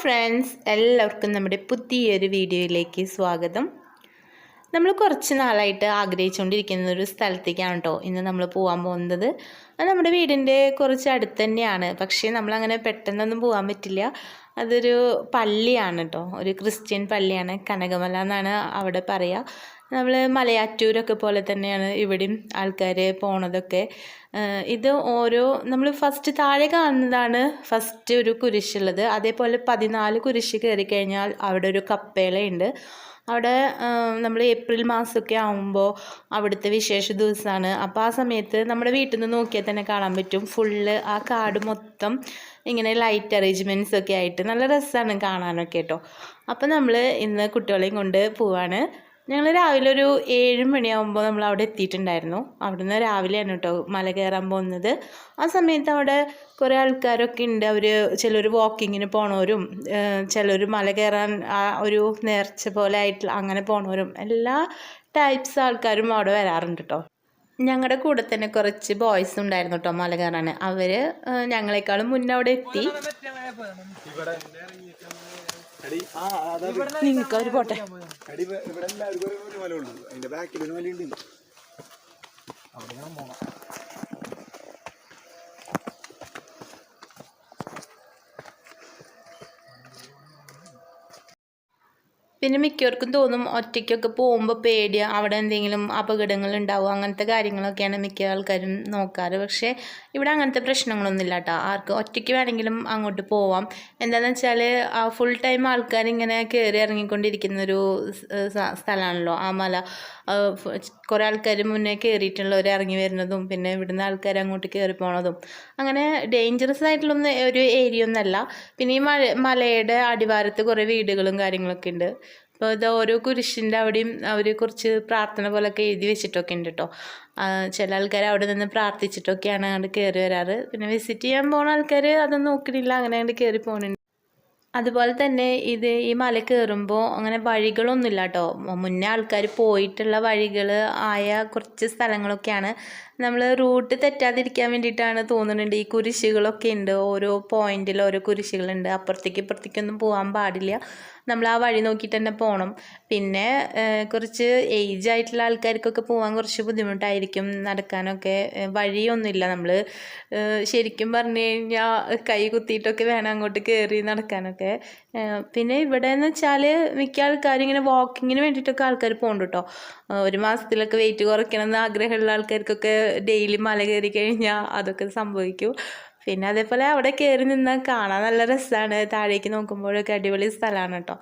Friends, എല്ലാവർക്കും നമ്മുടെ പുതിയൊരു വീഡിയോയിലേക്ക് സ്വാഗതം. നമ്മൾ കുറച്ച് നാളായിട്ട് ആഗ്രഹിച്ചുകൊണ്ടിരിക്കുന്ന ഒരു സ്ഥലത്തേക്കാണ് കേട്ടോ ഇന്ന് നമ്മൾ പോകാൻ പോകുന്നത്. അത് നമ്മുടെ വീടിൻ്റെ കുറച്ച് അടുത്ത് തന്നെയാണ്, പക്ഷേ നമ്മളങ്ങനെ പെട്ടെന്നൊന്നും പോകാൻ പറ്റില്ല. അതൊരു പള്ളിയാണ് കേട്ടോ, ഒരു ക്രിസ്ത്യൻ പള്ളിയാണ്. കനകമല എന്നാണ് അവിടെ പറയുക. നമ്മൾ മലയാറ്റൂരൊക്കെ പോലെ തന്നെയാണ് ഇവിടെയും ആൾക്കാർ പോണതൊക്കെ. ഇത് ഓരോ നമ്മൾ ഫസ്റ്റ് താഴെ കാണുന്നതാണ് ഫസ്റ്റ് ഒരു കുരിശുള്ളത്. അതേപോലെ 14 കുരിശ് കയറി കഴിഞ്ഞാൽ അവിടെ ഒരു കപ്പേളയുണ്ട്. അവിടെ നമ്മൾ ഏപ്രിൽ മാസമൊക്കെ ആകുമ്പോൾ അവിടുത്തെ വിശേഷ ദിവസമാണ്. അപ്പോൾ ആ സമയത്ത് നമ്മുടെ വീട്ടിൽ നിന്ന് നോക്കിയാൽ തന്നെ കാണാൻ പറ്റും, ഫുള്ള് ആ കാട് മൊത്തം ഇങ്ങനെ ലൈറ്റ് അറേഞ്ച്മെൻറ്റ്സ് ഒക്കെ ആയിട്ട് നല്ല രസമാണ് കാണാനൊക്കെ കേട്ടോ. അപ്പോൾ നമ്മൾ ഇന്ന് കുട്ടികളെയും കൊണ്ട് പോവാണ്. ഞങ്ങൾ രാവിലെ ഒരു 7 മണിയാകുമ്പോൾ നമ്മൾ അവിടെ എത്തിയിട്ടുണ്ടായിരുന്നു. അവിടുന്ന് രാവിലെയാണ് കേട്ടോ മല കയറാൻ പോകുന്നത്. ആ സമയത്ത് അവിടെ കുറേ ആൾക്കാരൊക്കെ ഉണ്ട്. ചിലർ വാക്കിങ്ങിന് പോണവരും, ചിലർ മല കയറാൻ ഒരു നേർച്ച പോലെ ആയിട്ട് അങ്ങനെ പോണവരും, എല്ലാ ടൈപ്സ് ആൾക്കാരും അവിടെ വരാറുണ്ട് കേട്ടോ. ഞങ്ങളുടെ കൂടെ തന്നെ കുറച്ച് ബോയ്സ് ഉണ്ടായിരുന്നു കേട്ടോ മല കയറാൻ. അവർ ഞങ്ങളെക്കാളും മുന്നേ അവിടെ എത്തി. നിങ്ങൾക്ക് അവർ പോട്ടെ. പിന്നെ മിക്കവർക്കും തോന്നും ഒറ്റയ്ക്കൊക്കെ പോകുമ്പോൾ പേടിയാണ്, അവിടെ എന്തെങ്കിലും അപകടങ്ങൾ ഉണ്ടാവും, അങ്ങനത്തെ കാര്യങ്ങളൊക്കെയാണ് മിക്ക ആൾക്കാരും നോക്കാറ്. പക്ഷേ ഇവിടെ അങ്ങനത്തെ പ്രശ്നങ്ങളൊന്നുമില്ല കേട്ടോ. ആർക്ക് ഒറ്റയ്ക്ക് വേണമെങ്കിലും അങ്ങോട്ട് പോവാം. എന്താണെന്ന് വെച്ചാൽ ഫുൾ ടൈം ആൾക്കാരിങ്ങനെ കയറി ഇറങ്ങിക്കൊണ്ടിരിക്കുന്നൊരു സ്ഥലമാണല്ലോ ആ മല. കുറേ ആൾക്കാർ മുന്നേ കയറിയിട്ടുള്ളവർ ഇറങ്ങി വരുന്നതും പിന്നെ ഇവിടുന്ന് ആൾക്കാർ അങ്ങോട്ട് കയറി പോണതും അങ്ങനെ ഡേഞ്ചറസ് ആയിട്ടുള്ളൊന്നും ഒരു ഏരിയ ഒന്നല്ല. പിന്നെ ഈ മലയുടെ അടിവാരത്ത് കുറേ വീടുകളും കാര്യങ്ങളൊക്കെ ഉണ്ട്. അപ്പോൾ ഇത് ഓരോ കുരിശിൻ്റെ അവിടെയും അവർ കുറച്ച് പ്രാർത്ഥന പോലൊക്കെ എഴുതി വെച്ചിട്ടൊക്കെ ഉണ്ട് കേട്ടോ. ചില ആൾക്കാർ അവിടെ നിന്ന് പ്രാർത്ഥിച്ചിട്ടൊക്കെയാണ് അങ്ങോട്ട് കയറി വരാറ്. പിന്നെ വിസിറ്റ് ചെയ്യാൻ പോകുന്ന ആൾക്കാർ അതൊന്നും നോക്കണില്ല, അങ്ങനെ അങ്ങോട്ട് കയറി പോകുന്നുണ്ട്. അതുപോലെ തന്നെ ഈ മല കയറുമ്പോൾ അങ്ങനെ വഴികളൊന്നുമില്ല കേട്ടോ. മുന്നേ ആൾക്കാർ പോയിട്ടുള്ള വഴികൾ ആയ കുറച്ച് സ്ഥലങ്ങളൊക്കെയാണ്. നമ്മൾ റൂട്ട് തെറ്റാതിരിക്കാൻ വേണ്ടിയിട്ടാണ് തോന്നുന്നുണ്ട് ഈ കുരിശുകളൊക്കെ ഉണ്ട്. ഓരോ പോയിന്റിൽ ഓരോ കുരിശുകളുണ്ട്. അപ്പുറത്തേക്ക് ഇപ്പുറത്തേക്കൊന്നും പോകാൻ പാടില്ല, നമ്മൾ ആ വഴി നോക്കിയിട്ട് തന്നെ പോകണം. പിന്നെ കുറച്ച് ഏജ് ആയിട്ടുള്ള ആൾക്കാർക്കൊക്കെ പോകാൻ കുറച്ച് ബുദ്ധിമുട്ടായിരിക്കും നടക്കാനൊക്കെ. വഴിയൊന്നുമില്ല. നമ്മൾ ശരിക്കും പറഞ്ഞു കഴിഞ്ഞാൽ കൈ കുത്തിയിട്ടൊക്കെ വേണം അങ്ങോട്ട് കയറി നടക്കാനൊക്കെ. പിന്നെ ഇവിടെ എന്ന് വെച്ചാൽ മിക്ക ആൾക്കാരും ഇങ്ങനെ വാക്കിങ്ങിന് വേണ്ടിയിട്ടൊക്കെ ആൾക്കാർ പോകുന്നുണ്ട് കേട്ടോ. ഒരു മാസത്തിലൊക്കെ വെയിറ്റ് കുറയ്ക്കണമെന്ന് ആഗ്രഹമുള്ള ആൾക്കാർക്കൊക്കെ ഡെയിലി മല കയറി കഴിഞ്ഞാൽ അതൊക്കെ സംഭവിക്കും. പിന്നെ അതേപോലെ അവിടെ കയറി നിന്നാൽ കാണാൻ നല്ല രസമാണ്. താഴേക്ക് നോക്കുമ്പോഴൊക്കെ അടിപൊളി സ്ഥലമാണ് കേട്ടോ.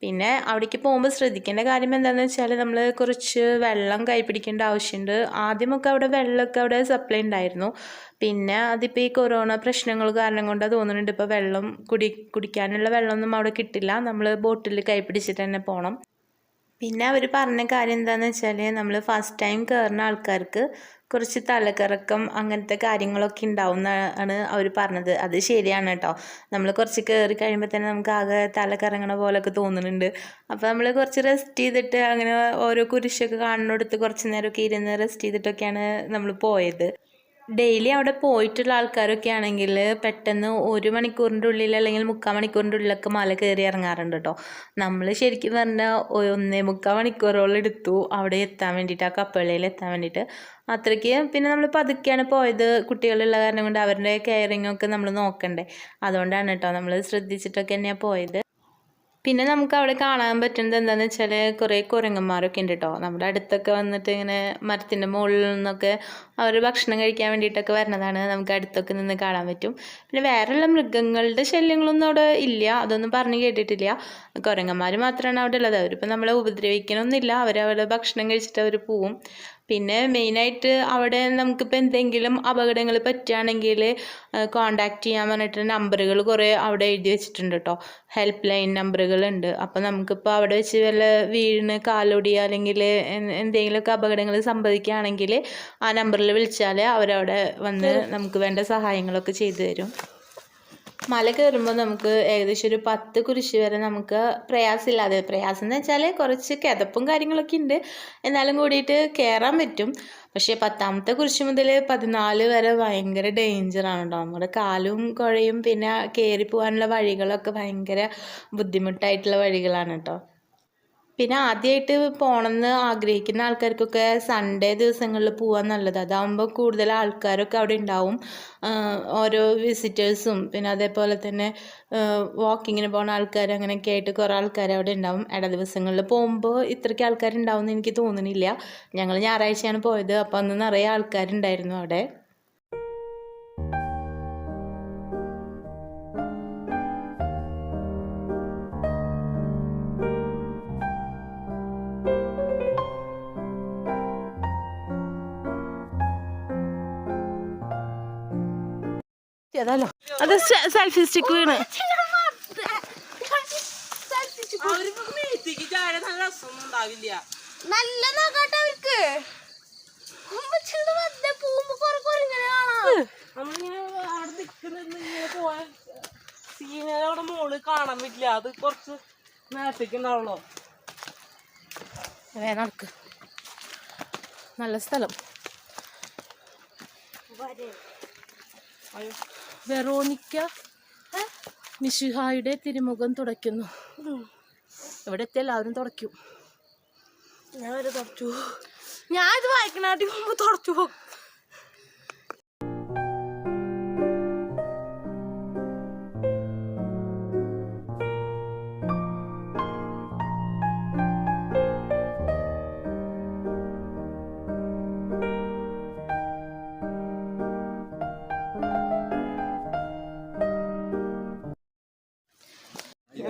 പിന്നെ അവിടേക്ക് പോകുമ്പോൾ ശ്രദ്ധിക്കേണ്ട കാര്യം എന്താണെന്ന് വെച്ചാൽ നമ്മൾ കുറച്ച് വെള്ളം കൈ പിടിക്കേണ്ട ആവശ്യമുണ്ട്. ആദ്യമൊക്കെ അവിടെ വെള്ളമൊക്കെ അവിടെ സപ്ലൈ ഉണ്ടായിരുന്നു. പിന്നെ അതിപ്പോൾ ഈ കൊറോണ പ്രശ്നങ്ങൾ കാരണം കൊണ്ടാണ് തോന്നുന്നുണ്ട് ഇപ്പോൾ വെള്ളം കുടിക്കാനുള്ള വെള്ളമൊന്നും അവിടെ കിട്ടില്ല. നമ്മൾ ബോട്ടിൽ കൈ പിടിച്ചിട്ട് തന്നെ പോകണം. പിന്നെ അവർ പറഞ്ഞ കാര്യം എന്താണെന്ന് വെച്ചാൽ നമ്മൾ ഫസ്റ്റ് ടൈം കയറുന്ന ആൾക്കാർക്ക് കുറച്ച് തലകറക്കം അങ്ങനത്തെ കാര്യങ്ങളൊക്കെ ഉണ്ടാവും എന്നാണ് അവർ പറഞ്ഞത്. അത് ശരിയാണ് കേട്ടോ. നമ്മൾ കുറച്ച് കയറി കഴിയുമ്പോൾ തന്നെ നമുക്ക് ആകെ തലകറങ്ങണ പോലെയൊക്കെ തോന്നുന്നുണ്ട്. അപ്പോൾ നമ്മൾ കുറച്ച് റെസ്റ്റ് ചെയ്തിട്ട് അങ്ങനെ ഓരോ കുരിശൊക്കെ കാണുന്നിടത്ത് കുറച്ച് നേരമൊക്കെ ഇരുന്ന് റെസ്റ്റ് ചെയ്തിട്ടൊക്കെയാണ് നമ്മൾ പോയത്. ഡെയിലി അവിടെ പോയിട്ടുള്ള ആൾക്കാരൊക്കെ ആണെങ്കിൽ പെട്ടെന്ന് 1 മണിക്കൂറിൻ്റെ ഉള്ളിൽ അല്ലെങ്കിൽ 3/4 മണിക്കൂറിൻ്റെ ഉള്ളിലൊക്കെ മല കയറി ഇറങ്ങാറുണ്ട് കേട്ടോ. നമ്മൾ ശരിക്കും പറഞ്ഞാൽ 1.25 മണിക്കൂറോളം എടുത്തു അവിടെ എത്താൻ വേണ്ടിയിട്ട്, ആ കപ്പേളയിൽ എത്താൻ വേണ്ടിയിട്ട്. അത്രയ്ക്ക് പിന്നെ നമ്മൾ പതുക്കെയാണ് പോയത്. കുട്ടികളുള്ള കാരണം കൊണ്ട് അവരുടെ കെയറിങ്ങൊക്കെ നമ്മൾ നോക്കണ്ടേ, അതുകൊണ്ടാണ് കേട്ടോ നമ്മൾ ശ്രദ്ധിച്ചിട്ടൊക്കെ തന്നെയാണ് പോയത്. പിന്നെ നമുക്ക് അവിടെ കാണാൻ പറ്റുന്നത് എന്താണെന്ന് വെച്ചാൽ കുറേ കുരങ്ങന്മാരൊക്കെ ഉണ്ട് കേട്ടോ. നമ്മുടെ അടുത്തൊക്കെ വന്നിട്ട് ഇങ്ങനെ മരത്തിൻ്റെ മുകളിൽ നിന്നൊക്കെ അവർ ഭക്ഷണം കഴിക്കാൻ വേണ്ടിയിട്ടൊക്കെ വരുന്നതാണ്. നമുക്ക് അടുത്തൊക്കെ നിന്ന് കാണാൻ പറ്റും. പിന്നെ വേറെയുള്ള മൃഗങ്ങളുടെ ശല്യങ്ങളൊന്നും അവിടെ ഇല്ല, അതൊന്നും പറഞ്ഞ് കേട്ടിട്ടില്ല. കുരങ്ങന്മാർ മാത്രമാണ് അവിടെ ഉള്ളത്. അവരിപ്പോൾ നമ്മളെ ഉപദ്രവിക്കണമൊന്നുമില്ല, അവരവിടെ ഭക്ഷണം കഴിച്ചിട്ട് അവർ പോവും. പിന്നെ മെയിനായിട്ട് അവിടെ നമുക്കിപ്പോൾ എന്തെങ്കിലും അപകടങ്ങൾ പറ്റുകയാണെങ്കിൽ കോണ്ടാക്ട് ചെയ്യാൻ പറഞ്ഞിട്ട് നമ്പറുകൾ കുറേ അവിടെ എഴുതി വെച്ചിട്ടുണ്ട് കേട്ടോ. ഹെൽപ്പ് ലൈൻ നമ്പറുകളുണ്ട്. അപ്പോൾ നമുക്കിപ്പോൾ അവിടെ വെച്ച് വല്ല വീണ് കാലൊടിയോ അല്ലെങ്കിൽ എന്തെങ്കിലുമൊക്കെ അപകടങ്ങൾ സംഭവിക്കുകയാണെങ്കിൽ ആ നമ്പറിൽ വിളിച്ചാൽ അവരവിടെ വന്ന് നമുക്ക് വേണ്ട സഹായങ്ങളൊക്കെ ചെയ്തു തരും. മല കയറുമ്പോൾ നമുക്ക് ഏകദേശം ഒരു 10 കുരിശ് വരെ നമുക്ക് പ്രയാസമില്ലാതെ, പ്രയാസം എന്ന് വെച്ചാൽ കുറച്ച് കിതപ്പും കാര്യങ്ങളൊക്കെ ഉണ്ട്, എന്നാലും കൂടിയിട്ട് കയറാൻ പറ്റും. പക്ഷേ 10ാമത്തെ കുരിശ് മുതൽ 14 വരെ ഭയങ്കര ഡേഞ്ചറാണ് കേട്ടോ. നമ്മുടെ കാലും കുഴയും, പിന്നെ കയറി പോകാനുള്ള വഴികളൊക്കെ ഭയങ്കര ബുദ്ധിമുട്ടായിട്ടുള്ള വഴികളാണ് കേട്ടോ. പിന്നെ ആദ്യമായിട്ട് പോകണമെന്ന് ആഗ്രഹിക്കുന്ന ആൾക്കാർക്കൊക്കെ സൺഡേ ദിവസങ്ങളിൽ പോകാൻ നല്ലത്. അതാകുമ്പോൾ കൂടുതൽ ആൾക്കാരൊക്കെ അവിടെ ഉണ്ടാവും, ഓരോ വിസിറ്റേഴ്സും, പിന്നെ അതേപോലെ തന്നെ വാക്കിങ്ങിന് പോകുന്ന ആൾക്കാർ, അങ്ങനെയൊക്കെ ആയിട്ട് കുറേ ആൾക്കാർ അവിടെ ഉണ്ടാവും. ഇട ദിവസങ്ങളിൽ പോകുമ്പോൾ ഇത്രയ്ക്ക് ആൾക്കാരുണ്ടാവും എന്ന് എനിക്ക് തോന്നുന്നില്ല. ഞങ്ങൾ ഞായറാഴ്ചയാണ് പോയത്, അപ്പോൾ അന്ന് നിറയെ ആൾക്കാരുണ്ടായിരുന്നു അവിടെ. അതല്ലോ അത് സെൽഫി സ്റ്റിക്ക് വീണ് നല്ല നോക്കാട്ടോ അവർക്ക്. സീനയുടെ മോള് കാണാൻ പറ്റില്ല, അത് കുറച്ച് നേരത്തേക്ക് ഉണ്ടാവുള്ളൂ. നടക്ക്, നല്ല സ്ഥലം. വെറോണിക്ക മിശിഹായുടെ തിരുമുഖം തുടയ്ക്കുന്നു. ഇവിടെ എത്തി എല്ലാവരും തുടയ്ക്കും. ഞാൻ വരെ തുടച്ചു. ഞാൻ ഇത് വായിക്കണാട്ടി മുമ്പ് തുടച്ചു പോകും.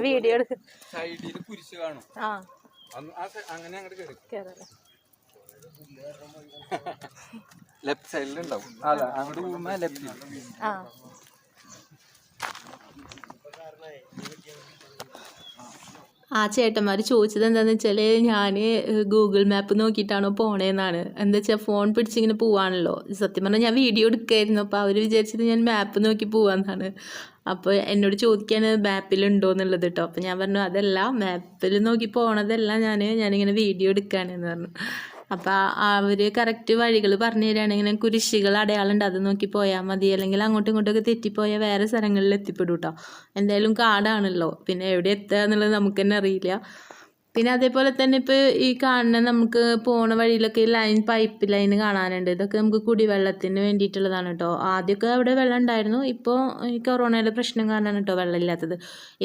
വീഡിയോ എടുക്കും. സൈഡിൽ കുരിശ് കാണും, അങ്ങനെ അങ്ങോട്ട് കേറി ലെഫ്റ്റ് സൈഡിലുണ്ടാവും. അല്ല അങ്ങോട്ട് പോകുമ്പോ ലെഫ്റ്റിൽ. ആ ചേട്ടന്മാർ ചോദിച്ചത് എന്താണെന്ന് വെച്ചാൽ ഞാൻ ഗൂഗിൾ മാപ്പ് നോക്കിയിട്ടാണോ പോണേന്നാണ്. എന്താ വെച്ചാൽ ഫോൺ പിടിച്ചിങ്ങനെ പോവാണല്ലോ. സത്യം പറഞ്ഞാൽ ഞാൻ വീഡിയോ എടുക്കായിരുന്നു, അപ്പോൾ അവർ വിചാരിച്ചത് ഞാൻ മാപ്പ് നോക്കി പോവാന്നാണ്. അപ്പോൾ എന്നോട് ചോദിക്കാൻ മാപ്പിലുണ്ടോ എന്നുള്ളത് കേട്ടോ. അപ്പോൾ ഞാൻ പറഞ്ഞു അതല്ല, മാപ്പിൽ നോക്കി പോണതല്ല, ഞാനിങ്ങനെ വീഡിയോ എടുക്കുകയാണെന്ന് പറഞ്ഞു. അപ്പോൾ അവർ കറക്റ്റ് വഴികൾ പറഞ്ഞു തരികയാണ്. ഇങ്ങനെ കുരിശികൾ അടയാളുണ്ട്, അത് നോക്കി പോയാൽ മതി, അല്ലെങ്കിൽ അങ്ങോട്ടും ഇങ്ങോട്ടൊക്കെ തെറ്റിപ്പോയാൽ വേറെ സ്ഥലങ്ങളിൽ എത്തിപ്പെടും കേട്ടോ. എന്തായാലും കാടാണല്ലോ, പിന്നെ എവിടെ എത്തുക എന്നുള്ളത് നമുക്ക് തന്നെ അറിയില്ല. പിന്നെ അതേപോലെ തന്നെ ഇപ്പോൾ ഈ കാണുന്ന നമുക്ക് പോണ വഴിയിലൊക്കെ പൈപ്പ് ലൈൻ കാണാനുണ്ട്. ഇതൊക്കെ നമുക്ക് കുടിവെള്ളത്തിന് വേണ്ടിയിട്ടുള്ളതാണ് കേട്ടോ. ആദ്യമൊക്കെ അവിടെ വെള്ളം ഉണ്ടായിരുന്നു, ഇപ്പോൾ ഈ കൊറോണയുടെ പ്രശ്നം കാരണമാണ് കേട്ടോ വെള്ളം ഇല്ലാത്തത്.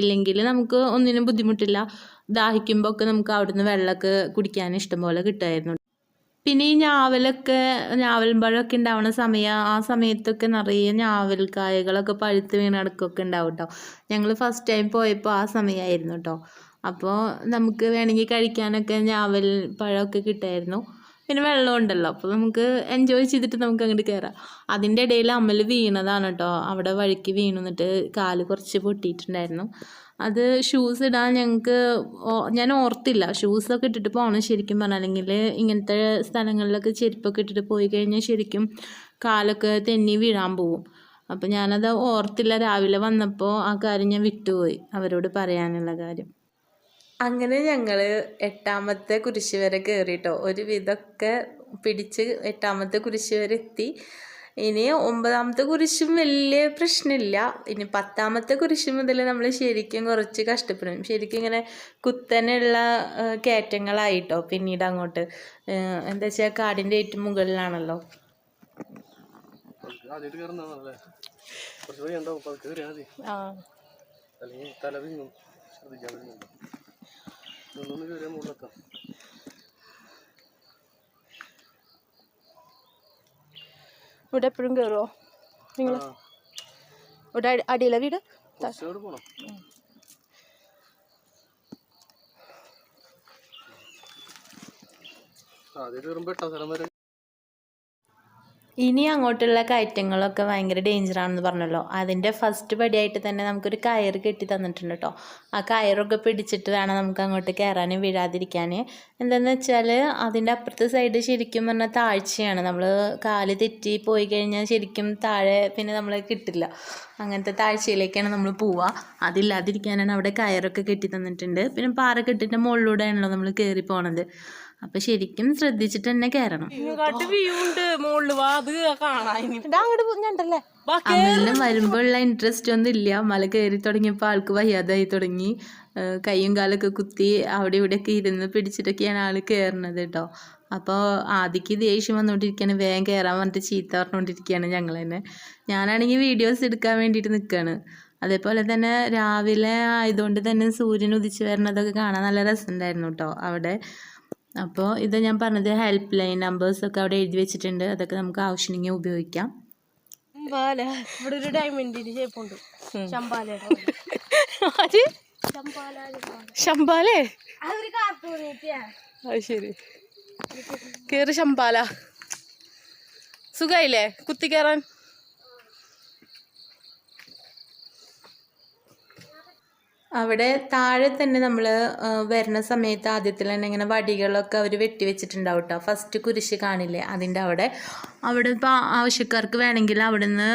ഇല്ലെങ്കിൽ നമുക്ക് ഒന്നിനും ബുദ്ധിമുട്ടില്ല. ദാഹിക്കുമ്പോൾ ഒക്കെ നമുക്ക് അവിടുന്ന് വെള്ളമൊക്കെ കുടിക്കാൻ ഇഷ്ടംപോലെ കിട്ടുമായിരുന്നു. പിന്നെ ഈ ഞാവൽപ്പഴമൊക്കെ ഉണ്ടാവുന്ന സമയം, ആ സമയത്തൊക്കെ നിറയെ ഞാവൽക്കായകളൊക്കെ പഴുത്ത് വീണ് കിടക്കൊക്കെ ഉണ്ടാവും കേട്ടോ. ഞങ്ങൾ ഫസ്റ്റ് ടൈം പോയപ്പോൾ ആ സമയമായിരുന്നു കേട്ടോ. അപ്പോൾ നമുക്ക് വേണമെങ്കിൽ കഴിക്കാനൊക്കെ ഞാവൽ പഴമൊക്കെ കിട്ടുമായിരുന്നു. പിന്നെ വെള്ളം ഉണ്ടല്ലോ, അപ്പോൾ നമുക്ക് എൻജോയ് ചെയ്തിട്ട് നമുക്ക് അങ്ങോട്ട് കയറാം. അതിൻ്റെ ഇടയിൽ അമ്മൽ വീണതാണ് കേട്ടോ. അവിടെ വഴിക്ക് വീണിട്ട് കാല് കുറച്ച് പൊട്ടിയിട്ടുണ്ടായിരുന്നു. അത് ഷൂസ് ഇടാൻ ഞാൻ ഓർത്തില്ല, ഷൂസൊക്കെ ഇട്ടിട്ട് പോകണം ശരിക്കും പറഞ്ഞാൽ. അല്ലെങ്കിൽ ഇങ്ങനത്തെ സ്ഥലങ്ങളിലൊക്കെ ചെരുപ്പൊക്കെ ഇട്ടിട്ട് പോയി കഴിഞ്ഞാൽ ശരിക്കും കാലൊക്കെ തെന്നി വീഴാൻ പോവും. അപ്പോൾ ഞാനത് ഓർത്തില്ല. രാവിലെ വന്നപ്പോൾ ആ കാര്യം ഞാൻ വിട്ടുപോയി അവരോട് പറയാനുള്ള കാര്യം. അങ്ങനെ ഞങ്ങൾ 8ാമത്തെ കുരിശ് വരെ കയറിയിട്ടോ. ഒരു വിധമൊക്കെ പിടിച്ച് 8ാമത്തെ കുരിശ് വരെ എത്തി. ഇനി 9ാമത്തെ കുരിശും വലിയ പ്രശ്നമില്ല. ഇനി 10ാമത്തെ കുരിശ് മുതൽ നമ്മൾ ശരിക്കും കുറച്ച് കഷ്ടപ്പെടും. ശരിക്കും ഇങ്ങനെ കുത്തനെയുള്ള കയറ്റങ്ങളായിട്ടോ പിന്നീട് അങ്ങോട്ട്. എന്താ വെച്ചാൽ കാടിൻ്റെ ഏറ്റവും മുകളിലാണല്ലോ. ഇവിടെ എപ്പോഴും കയറുമോ നിങ്ങൾ? ഇവിടെ അടിയിലെ വീട് ഇനി അങ്ങോട്ടുള്ള കയറ്റങ്ങളൊക്കെ ഭയങ്കര ഡേഞ്ചറാണെന്ന് പറഞ്ഞല്ലോ. അതിൻ്റെ ഫസ്റ്റ് പടിയായിട്ട് തന്നെ നമുക്കൊരു കയറ് കെട്ടി തന്നിട്ടുണ്ട് കേട്ടോ. ആ കയറൊക്കെ പിടിച്ചിട്ട് വേണം നമുക്ക് അങ്ങോട്ട് കയറാനും വീഴാതിരിക്കാൻ. എന്താണെന്ന് വെച്ചാൽ അതിൻ്റെ അപ്പുറത്തെ സൈഡ് ശരിക്കും പറഞ്ഞാൽ താഴ്ചയാണ്. നമ്മൾ കാല് തെറ്റി പോയി കഴിഞ്ഞാൽ ശരിക്കും താഴെ പിന്നെ നമ്മളെ കിട്ടില്ല. അങ്ങനത്തെ താഴ്ചയിലേക്കാണ് നമ്മൾ പോവുക. അതില്ലാതിരിക്കാനാണ് അവിടെ കയറൊക്കെ കെട്ടി തന്നിട്ടുണ്ട്. പിന്നെ പാറക്കെട്ടിൻ്റെ മുകളിലൂടെയാണല്ലോ നമ്മൾ കയറി പോണത്. അപ്പം ശരിക്കും ശ്രദ്ധിച്ചിട്ട് തന്നെ കയറണം. അമലിനും വരുമ്പോഴുള്ള ഇൻട്രസ്റ്റ് ഒന്നും ഇല്ല. മല കയറി തുടങ്ങിയപ്പോൾ ആൾക്ക് വയ്യാതായി തുടങ്ങി. കൈയും കാലൊക്കെ കുത്തി അവിടെ ഇവിടെയൊക്കെ ഇരുന്ന് പിടിച്ചിട്ടൊക്കെയാണ് ആൾ കയറുന്നത് കേട്ടോ. അപ്പോൾ ആദ്യക്ക് ദേഷ്യം വന്നുകൊണ്ടിരിക്കുകയാണ്. വേഗം കയറാൻ പറഞ്ഞിട്ട് ചീത്ത പറഞ്ഞുകൊണ്ടിരിക്കുകയാണ് ഞങ്ങൾ തന്നെ. ഞാനാണെങ്കിൽ വീഡിയോസ് എടുക്കാൻ വേണ്ടിയിട്ട് നിൽക്കുകയാണ്. അതേപോലെ തന്നെ രാവിലെ ആയതുകൊണ്ട് തന്നെ സൂര്യൻ ഉദിച്ച് വരുന്നതൊക്കെ കാണാൻ നല്ല രസമുണ്ടായിരുന്നു കേട്ടോ അവിടെ. അപ്പോൾ ഇത് ഞാൻ പറഞ്ഞത് ഹെൽപ്പ് ലൈൻ നമ്പേഴ്സൊക്കെ അവിടെ എഴുതി വെച്ചിട്ടുണ്ട്. അതൊക്കെ നമുക്ക് ആവശ്യമെങ്കിൽ ഉപയോഗിക്കാം. ഇവിടെ ഒരു ഡയമണ്ടിന്റെ ഷേപ്പ് ഉണ്ട്. ശമ്പാലേ അത് ശരി. കേറി ശമ്പാല. സുഖായില്ലേ കുത്തി കയറാൻ? അവിടെ താഴെ തന്നെ നമ്മൾ വരുന്ന സമയത്ത് ആദ്യത്തിൽ തന്നെ ഇങ്ങനെ വടികളൊക്കെ അവർ വെട്ടിവെച്ചിട്ടുണ്ടാവും കേട്ടോ. ഫസ്റ്റ് കുരിശ് കാണില്ലേ അതിൻ്റെ അവിടെ ഇപ്പോൾ ആവശ്യക്കാർക്ക് വേണമെങ്കിൽ അവിടെ നിന്ന്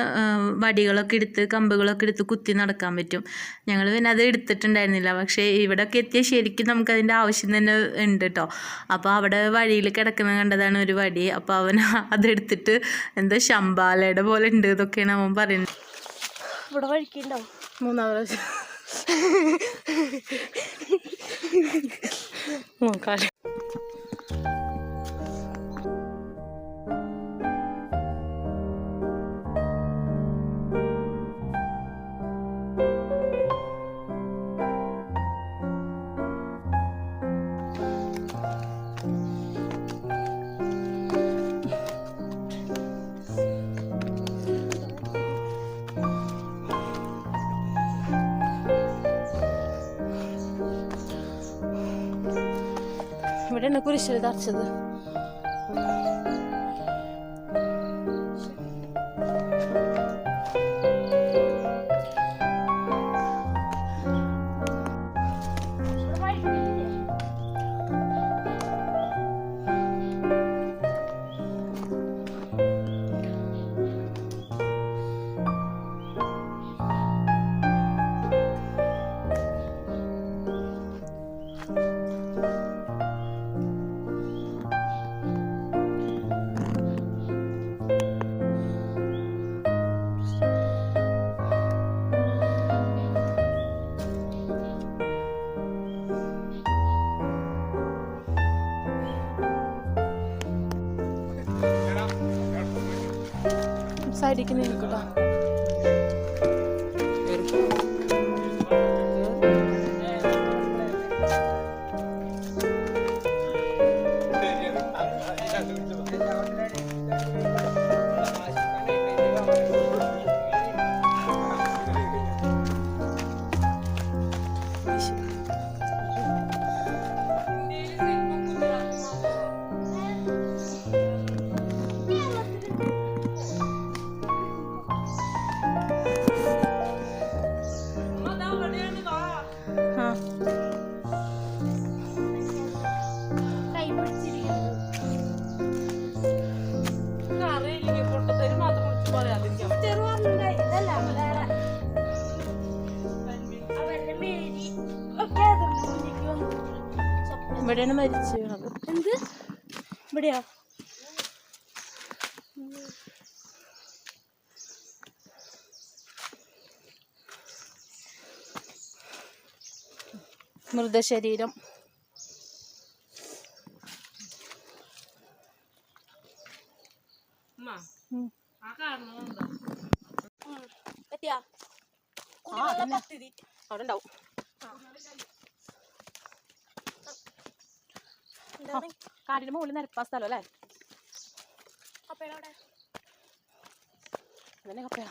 വടികളൊക്കെ എടുത്ത് കമ്പുകളൊക്കെ എടുത്ത് കുത്തി നടക്കാൻ പറ്റും. ഞങ്ങൾ പിന്നെ അത് എടുത്തിട്ടുണ്ടായിരുന്നില്ല. പക്ഷേ ഇവിടെയൊക്കെ എത്തിയ ശരിക്കും നമുക്കതിൻ്റെ ആവശ്യം തന്നെ ഉണ്ട് കേട്ടോ. അപ്പോൾ അവിടെ വഴിയിൽ കിടക്കുന്നത് കണ്ടതാണ് ഒരു വടി. അപ്പോൾ അവൻ അതെടുത്തിട്ട് എന്താ ശമ്പാലയുടെ പോലെ ഉണ്ട് ഇതൊക്കെയാണ് അവൻ പറയുന്നത്. ഇവിടെ വഴിക്കുണ്ടാവും. മൂന്നാമത് നോക്കാം. ഇവിടെയാണ് കുരിശിൽ തറച്ചത്. സൈഡിലേക്ക് നീങ്ങിക്കോട്ടോ. ഇവിടെയാണ് മരിച്ചു വീണത്. എന്ത് ഇവിടെയാ? മൃതശരീരം. അവിടെ ഉണ്ടാവും. കാടിന്റെ മുകളിൽ നിരപ്പാ സ്ഥലം അല്ലേ? അതന്നെ കപ്പയാ.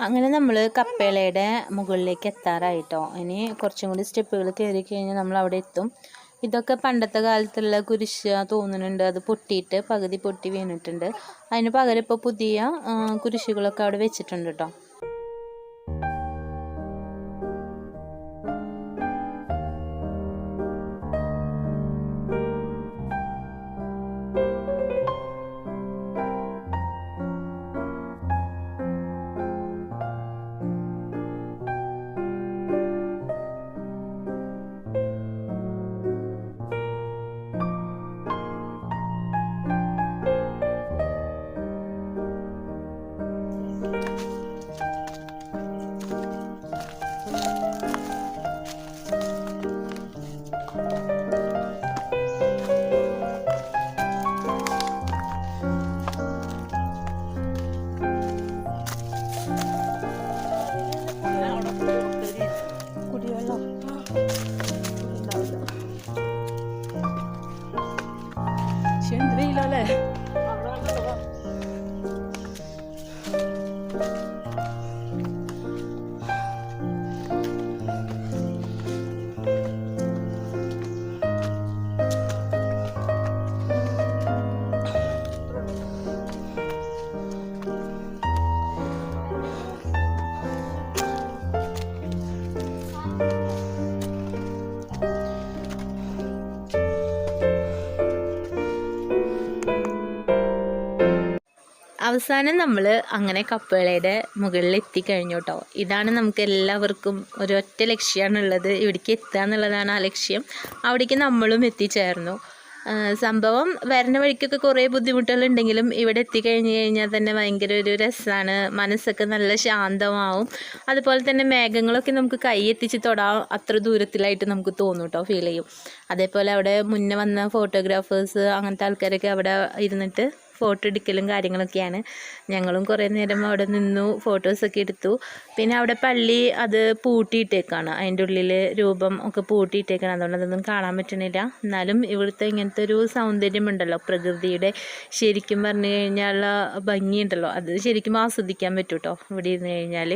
അങ്ങനെ നമ്മൾ കപ്പേളയുടെ മുകളിലേക്ക് എത്താറായിട്ടോ. ഇനി കുറച്ചും കൂടി സ്റ്റെപ്പുകൾ കയറി കഴിഞ്ഞാൽ നമ്മൾ അവിടെ എത്തും. ഇതൊക്കെ പണ്ടത്തെ കാലത്തുള്ള കുരിശ് തോന്നുന്നുണ്ട്. അത് പൊട്ടിയിട്ട് പകുതി പൊട്ടി വീണിട്ടുണ്ട്. അതിന് പകരം ഇപ്പോൾ പുതിയ കുരിശുകളൊക്കെ അവിടെ വെച്ചിട്ടുണ്ട് കേട്ടോ. അവസാനം നമ്മൾ അങ്ങനെ കപ്പേളയുടെ മുകളിൽ എത്തിക്കഴിഞ്ഞു കേട്ടോ. ഇതാണ് നമുക്ക് എല്ലാവർക്കും ഒരൊറ്റ ലക്ഷ്യമാണുള്ളത്, ഇവിടേക്ക് എത്തുക എന്നുള്ളതാണ് ആ ലക്ഷ്യം. അവിടേക്ക് നമ്മളും എത്തിച്ചേർന്നു. സംഭവം വരുന്ന വഴിക്കൊക്കെ കുറേ ബുദ്ധിമുട്ടുകളുണ്ടെങ്കിലും ഇവിടെ എത്തിക്കഴിഞ്ഞ് കഴിഞ്ഞാൽ തന്നെ ഭയങ്കര ഒരു രസമാണ്. മനസ്സൊക്കെ നല്ല ശാന്തമാവും. അതുപോലെ തന്നെ മേഘങ്ങളൊക്കെ നമുക്ക് കൈ എത്തിച്ച് തൊടാൻ അത്ര ദൂരത്തിലായിട്ട് നമുക്ക് തോന്നും കേട്ടോ, ഫീൽ ചെയ്യും. അതേപോലെ അവിടെ മുന്നേ വന്ന ഫോട്ടോഗ്രാഫേഴ്സ് അങ്ങനത്തെ ആൾക്കാരൊക്കെ അവിടെ ഇരുന്നിട്ട് ഫോട്ടോ എടുക്കലും കാര്യങ്ങളൊക്കെയാണ്. ഞങ്ങളും കുറേ നേരം അവിടെ നിന്നു, ഫോട്ടോസൊക്കെ എടുത്തു. പിന്നെ അവിടെ പള്ളി അത് പൂട്ടിയിട്ടേക്കാണ്, അതിൻ്റെ ഉള്ളിൽ രൂപം ഒക്കെ പൂട്ടിയിട്ടേക്കാണ്. അതുകൊണ്ട് അതൊന്നും കാണാൻ പറ്റണില്ല. എന്നാലും ഇവിടുത്തെ ഇങ്ങനത്തെ ഒരു സൗന്ദര്യമുണ്ടല്ലോ, പ്രകൃതിയുടെ ശരിക്കും പറഞ്ഞു കഴിഞ്ഞാൽ ഭംഗിയുണ്ടല്ലോ, അത് ശരിക്കും ആസ്വദിക്കാൻ പറ്റും കേട്ടോ ഇവിടെ ഇരുന്ന് കഴിഞ്ഞാൽ.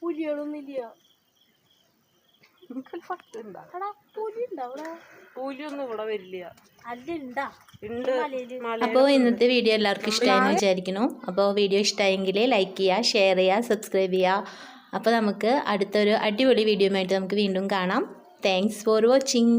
പുലികളൊന്നുമില്ല. പുലിയൊന്നും ഇവിടെ വരില്ല. അപ്പോൾ ഇന്നത്തെ വീഡിയോ എല്ലാവർക്കും ഇഷ്ടമായെന്ന് വിചാരിക്കുന്നു. അപ്പോൾ വീഡിയോ ഇഷ്ടമായെങ്കിൽ ലൈക്ക് ചെയ്യുക, ഷെയർ ചെയ്യുക, സബ്സ്ക്രൈബ് ചെയ്യുക. അപ്പോൾ നമുക്ക് അടുത്തൊരു അടിപൊളി വീഡിയോ ആയിട്ട് നമുക്ക് വീണ്ടും കാണാം. Thanks for watching.